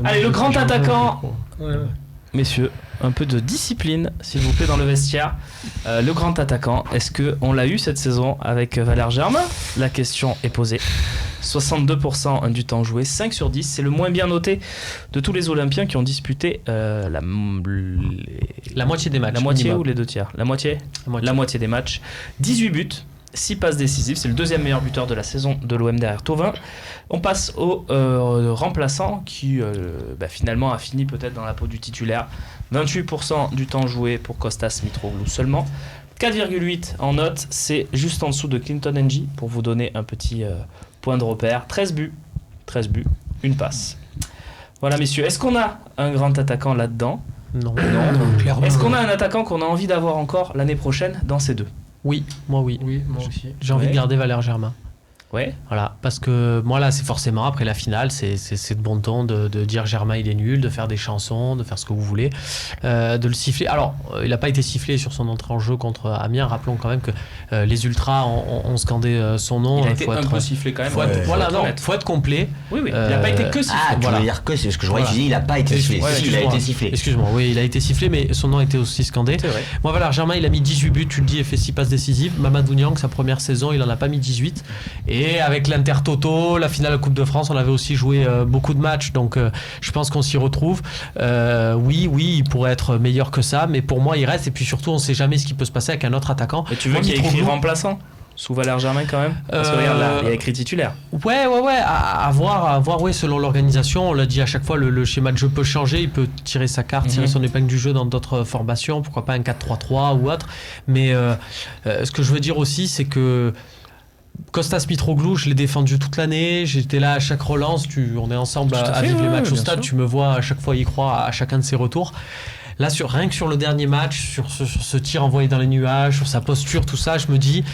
Allez, le grand attaquant. Ouais. Messieurs, un peu de discipline, s'il vous plaît, dans le vestiaire. Le grand attaquant, est-ce qu'on l'a eu cette saison avec Valère Germain ? La question est posée. 62% du temps joué, 5 sur 10. C'est le moins bien noté de tous les Olympiens qui ont disputé la moitié des matchs. La moitié ou les deux tiers ? La moitié des matchs. 18 buts, 6 passes décisives. C'est le deuxième meilleur buteur de la saison de l'OM derrière Thauvin. On passe au remplaçant qui finalement a fini peut-être dans la peau du titulaire. 28% du temps joué pour Kostas Mitroglou seulement. 4,8 en note, c'est juste en dessous de Clinton Ng pour vous donner un petit point de repère. 13 buts, une passe. Voilà messieurs, est-ce qu'on a un grand attaquant là-dedans ? Non, clairement. Est-ce qu'on a un attaquant qu'on a envie d'avoir encore l'année prochaine dans ces deux ? Oui, moi oui. Oui, moi aussi. J'ai envie de garder Valère Germain. Ouais. Voilà, parce que moi là, c'est forcément après la finale, c'est de bon ton de dire Germain il est nul, de faire des chansons, de faire ce que vous voulez, de le siffler. Alors, il n'a pas été sifflé sur son entrée en jeu contre Amiens. Rappelons quand même que les ultras ont scandé son nom. Il a été un peu sifflé quand même. Faut être complet. Oui, il n'a pas été que sifflé. Ah, tu veux dire que c'est ce que je voyais, tu dis il n'a pas été sifflé. Il a été sifflé. Excuse-moi, oui, il a été sifflé, mais son nom a été aussi scandé. C'est vrai. Moi, Valère Germain, il a mis 18 buts, tu le dis, et fait 6 passes décisives. Mamadou Niang, sa première saison, il en a pas mis 18. Et avec l'Inter-Toto, la finale de la Coupe de France, on avait aussi joué beaucoup de matchs, donc je pense qu'on s'y retrouve. Oui, il pourrait être meilleur que ça, mais pour moi, il reste. Et puis surtout, on ne sait jamais ce qui peut se passer avec un autre attaquant. Et tu veux qu'il y ait écrit remplaçant sous Valère Germain quand même ? Parce que regarde là, il y a écrit titulaire. Ouais, à voir, ouais, selon l'organisation. On l'a dit à chaque fois, le schéma de jeu peut changer, il peut tirer sa carte, tirer son épingle du jeu dans d'autres formations, pourquoi pas un 4-3-3 ou autre. Mais ce que je veux dire aussi, c'est que Kostas Mitroglou, je l'ai défendu toute l'année, j'étais là à chaque relance, on est ensemble à vivre les matchs au stade, tu me vois à chaque fois y croire à chacun de ses retours. Là, rien que sur le dernier match, sur ce tir envoyé dans les nuages, sur sa posture, tout ça, je me dis,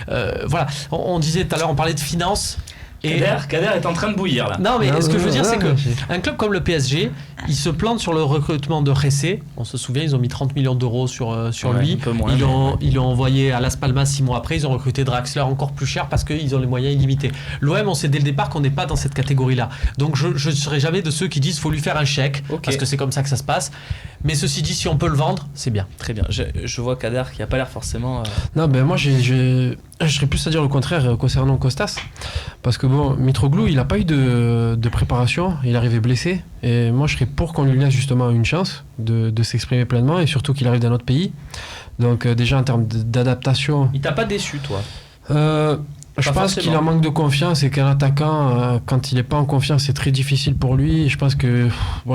voilà, on disait tout à l'heure, on parlait de finances. Kader est en train de bouillir là. Non, mais ce que je veux dire, c'est qu'un club comme le PSG, il se plante sur le recrutement de Ressé. On se souvient, ils ont mis 30 millions d'euros sur lui. Un peu moins, ils l'ont envoyé à Las Palmas 6 mois après. Ils ont recruté Draxler encore plus cher parce qu'ils ont les moyens illimités. L'OM, on sait dès le départ qu'on n'est pas dans cette catégorie-là. Donc je ne serai jamais de ceux qui disent qu'il faut lui faire un chèque parce que c'est comme ça que ça se passe. Mais ceci dit, si on peut le vendre, c'est bien. Très bien. Je vois Kader qui n'a pas l'air forcément... Non, ben moi, je serais plus à dire le contraire concernant Kostas. Parce que bon, Mitroglou, il n'a pas eu de préparation. Il est arrivé blessé. Et moi, je serais pour qu'on lui laisse justement une chance de s'exprimer pleinement. Et surtout qu'il arrive d'un autre pays. Donc déjà, en termes d'adaptation... Il t'a pas déçu, toi ? Je pense qu'il en manque de confiance et qu'un attaquant, quand il n'est pas en confiance, c'est très difficile pour lui. Je pense que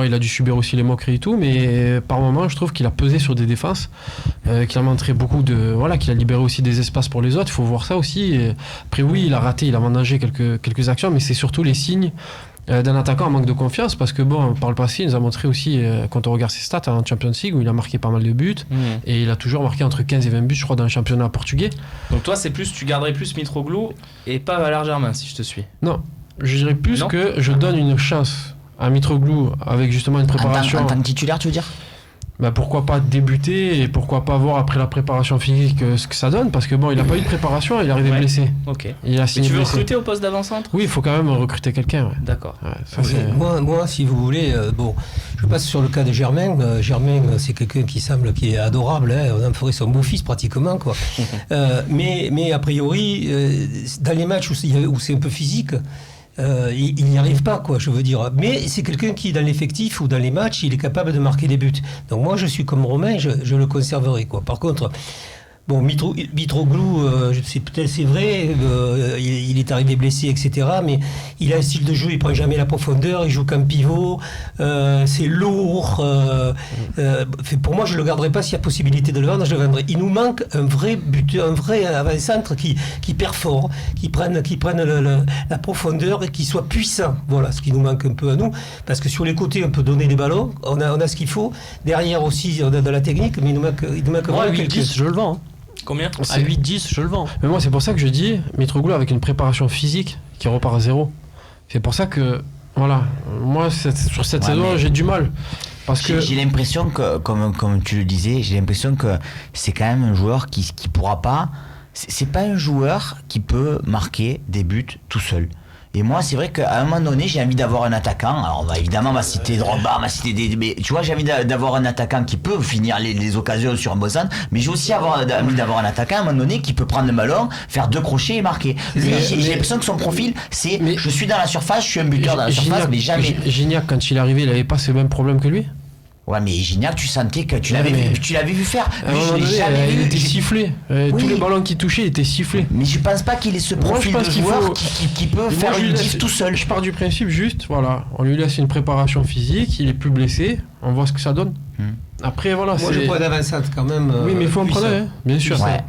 il a dû subir aussi les moqueries et tout, mais par moments, je trouve qu'il a pesé sur des défenses, qu'il a montré beaucoup qu'il a libéré aussi des espaces pour les autres. Il faut voir ça aussi. Et après, oui, il a raté, il a vendangé quelques actions, mais c'est surtout les signes d'un attaquant en manque de confiance, parce que par le passé, il nous a montré aussi, quand on regarde ses stats en Champions League, où il a marqué pas mal de buts, et il a toujours marqué entre 15 et 20 buts, je crois, dans le championnat portugais. Donc toi, tu garderais plus Mitroglou et pas Valère Germain, si je te suis. Non, je dirais plus que je donne une chance à Mitroglou avec justement une préparation. En tant que titulaire, tu veux dire ? Pourquoi pas débuter et pourquoi pas voir après la préparation physique ce que ça donne, parce que il n'a pas eu de préparation, il est arrivé blessé. Ok. Il a signé. Mais tu veux blessé. recruter au poste d'avant-centre ? Oui, il faut quand même recruter quelqu'un. Ouais. D'accord. Ouais, moi, si vous voulez, je passe sur le cas de Germain. Germain, c'est quelqu'un qui est adorable. On en ferait son beau-fils pratiquement, quoi. Mais a priori, dans les matchs où c'est un peu physique. Il n'y arrive pas, quoi, je veux dire. Mais c'est quelqu'un qui, dans l'effectif ou dans les matchs, il est capable de marquer des buts. Donc moi, je suis comme Romain, je le conserverai, quoi. Par contre, Mitroglou, peut-être c'est vrai, il est arrivé blessé, etc. Mais il a un style de jeu, il prend jamais la profondeur, il joue comme pivot, c'est lourd. Pour moi, je le garderai pas s'il y a possibilité de le vendre, je le vendrai. Il nous manque un vrai buteur, un vrai avant-centre qui perfore, qui prenne la profondeur et qui soit puissant. Voilà ce qui nous manque un peu à nous, parce que sur les côtés, on peut donner des ballons, on a ce qu'il faut. Derrière aussi, on a de la technique, mais il nous manque vraiment 8-10, je le vends. Combien ? À 8-10, je le vends. Mais moi, c'est pour ça que je dis Mitroglou avec une préparation physique qui repart à zéro. C'est pour ça que, voilà, moi, sur cette saison, j'ai du mal. Parce que j'ai l'impression que, comme tu le disais, j'ai l'impression que c'est quand même un joueur qui pourra pas. C'est pas un joueur qui peut marquer des buts tout seul. Et moi, c'est vrai qu'à un moment donné, j'ai envie d'avoir un attaquant. Alors, évidemment, on va citer Drogba, on va citer mais tu vois, j'ai envie d'avoir un attaquant qui peut finir les occasions sur un beau centre, mais j'ai aussi envie d'avoir un attaquant à un moment donné qui peut prendre le ballon, faire 2 crochets et marquer. Lui, j'ai l'impression que son profil, c'est je suis dans la surface, je suis un buteur dans la surface, mais jamais. Gignac, quand il est arrivé, il avait pas ces mêmes problèmes que lui. Ouais, mais Gignac, tu sentais que tu l'avais vu faire. Il était sifflé. Tous les ballons qu'il touchait, il était sifflé. Mais je pense pas qu'il ait ce profil de joueur qui peut faire une diff tout seul. Je pars du principe juste, voilà, on lui laisse une préparation physique, il est plus blessé, on voit ce que ça donne. Après, voilà. Moi, je prends d'Avançat quand même. Oui, mais il faut en prendre un, bien sûr. Ouais.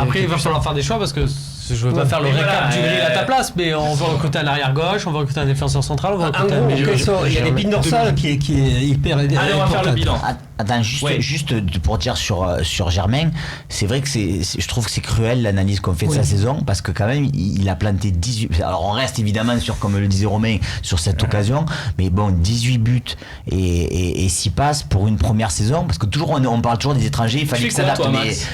Après, il va falloir faire des choix parce que je veux pas faire le récap du grill à ta place, mais on va recruter un arrière gauche, on va recruter un défenseur central, on va recruter un milieu. Il y a l'épine dorsale qui est hyper. Allez, on va faire le bilan. Attends, juste pour dire sur Germain, c'est vrai que je trouve que c'est cruel l'analyse qu'on fait de sa saison, parce que quand même il a planté 18. Alors on reste évidemment sur, comme le disait Romain, sur cette occasion, mais bon, 18 buts et 6 passes pour une première saison, parce que toujours on parle toujours des étrangers, il fallait qu'il s'adapte,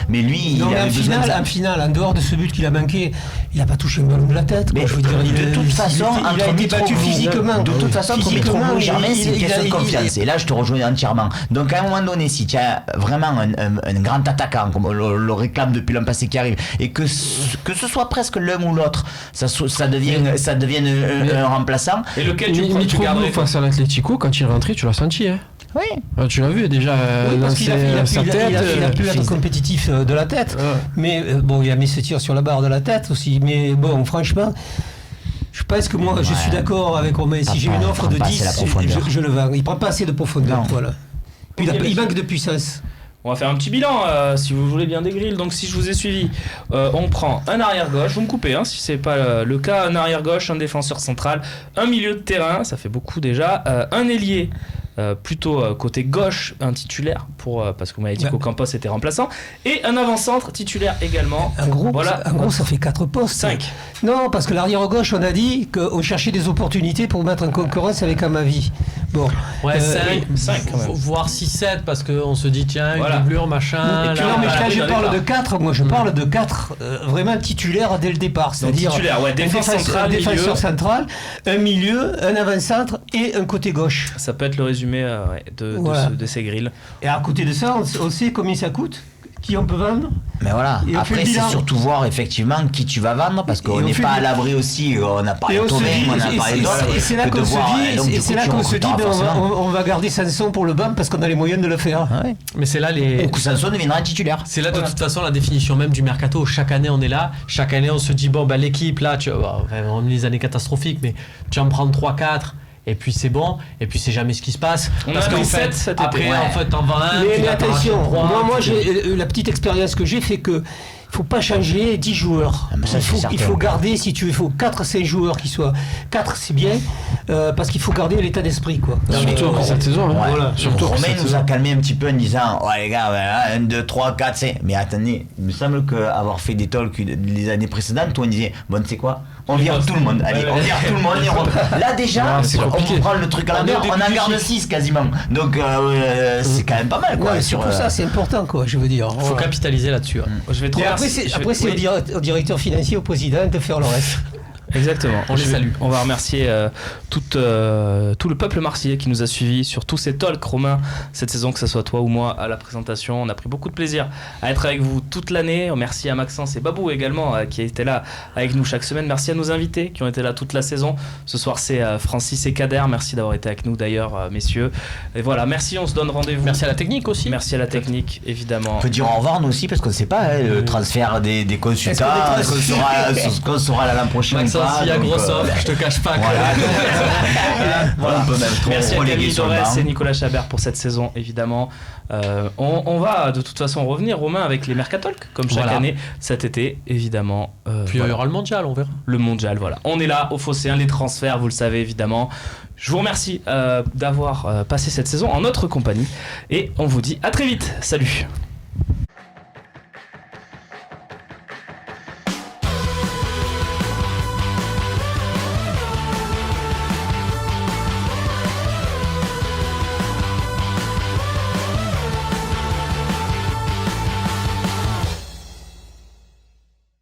mais lui non, il avait besoin en finale, en dehors de ce but qu'il a manqué, il n'a pas touché le ballon de la tête. Mais je veux dire, de toute façon, il a été battu physiquement. De toute façon, entre Mitroglou et Germain, c'est une question de confiance. Et là, je te rejoins entièrement. Donc, à un moment donné, si tu as vraiment un grand attaquant, comme on le réclame depuis l'an passé qui arrive, et que ce soit presque l'un ou l'autre, ça devienne un remplaçant. Et lequel tu garderais face à l'Atlético, quand il est rentré, tu l'as senti, hein. Oui. Tu l'as vu déjà parce qu'il a pu être compétitif de la tête, mais bon, il a mis ce tir sur la barre de la tête aussi, mais bon, franchement, je pense que moi, je suis d'accord avec Romain. Si j'ai une offre de 10, je le vends. Il prend pas assez de profondeur, voilà. Puis il manque de puissance. On va faire un petit bilan si vous voulez bien des grilles. Donc si je vous ai suivi, on prend un arrière gauche, vous me coupez si c'est pas le cas, un arrière gauche, un défenseur central, un milieu de terrain, ça fait beaucoup déjà, un ailier. Plutôt côté gauche, un titulaire parce que vous m'avez dit qu'Ocampos était remplaçant, et un avant-centre titulaire également. En gros, ça fait 4 postes. 5. Non, parce que l'arrière gauche, on a dit qu'on cherchait des opportunités pour mettre en concurrence avec Amavi. Bon, 5 quand même. Voire 6-7 parce qu'on se dit tiens, une doublure, machin. Et puis non, mais là, je parle de 4. Moi, je parle de 4 vraiment titulaires dès le départ. C'est-à-dire un défenseur central, un milieu, un avant-centre et un côté gauche. Ça peut être le résumé de ces grilles. Et à côté de ça, on sait combien ça coûte, qui on peut vendre. Mais voilà, après c'est surtout voir effectivement qui tu vas vendre, parce qu'on n'est pas à l'abri aussi, on a parlé de Thauvin, on a parlé d'autres. Et c'est là qu'on se dit, on va garder Sanson pour le banc parce qu'on a les moyens de le faire. Mais c'est là ou Sanson deviendra titulaire. C'est là de toute façon la définition même du mercato. Chaque année on est là, chaque année on se dit bon l'équipe là, on a les années catastrophiques, mais tu en prends 3-4. Et puis c'est bon, et puis c'est jamais ce qui se passe. Parce qu'en fait, après, en fait, t'en vends un. Mais attention, moi la petite expérience que j'ai fait que il ne faut pas changer 10 joueurs. Il faut garder, si tu veux, il faut 4-5 joueurs qui soient. 4 c'est bien, parce qu'il faut garder l'état d'esprit, quoi. Surtout après cette saison. Voilà. Surtout Romain nous a calmé un petit peu en disant ouais les gars, 1, 2, 3, 4, 5. Mais attendez, il me semble qu'avoir fait des talks les années précédentes, toi on disait bon, tu sais quoi, on vire tout le monde. Allez, on vire tout le monde. Là déjà, on prend le truc à l'envers, on en garde 6 quasiment. Donc c'est quand même pas mal, quoi. Surtout ça, c'est important, quoi, je veux dire. Il faut capitaliser là-dessus. Je vais trop Après, c'est au directeur financier, au président de faire le reste. Exactement. On les salue. On va remercier tout le peuple marseillais qui nous a suivis sur tous ces talks, Romain, cette saison, que ce soit toi ou moi à la présentation. On a pris beaucoup de plaisir à être avec vous toute l'année. Merci à Maxence et Babou également qui étaient là avec nous chaque semaine. Merci à nos invités qui ont été là toute la saison. Ce soir, c'est Francis et Kader. Merci d'avoir été avec nous d'ailleurs, messieurs. Et voilà, merci, on se donne rendez-vous. Merci à la technique aussi. Merci à la technique, évidemment. On peut dire au revoir nous aussi parce qu'on ne sait pas le transfert des consultants, ce qu'on saura l'an prochain. Il y a gros offre, je te cache pas. Voilà. Merci à Camille Torres et Nicolas Chabert pour cette saison, évidemment. On va de toute façon revenir, Romain, avec les Mercatalks, comme chaque année cet été, évidemment. Puis il y aura le mondial, on verra. Le mondial, voilà. On est là au Phocéen, les transferts, vous le savez évidemment. Je vous remercie d'avoir passé cette saison en notre compagnie et on vous dit à très vite. Salut.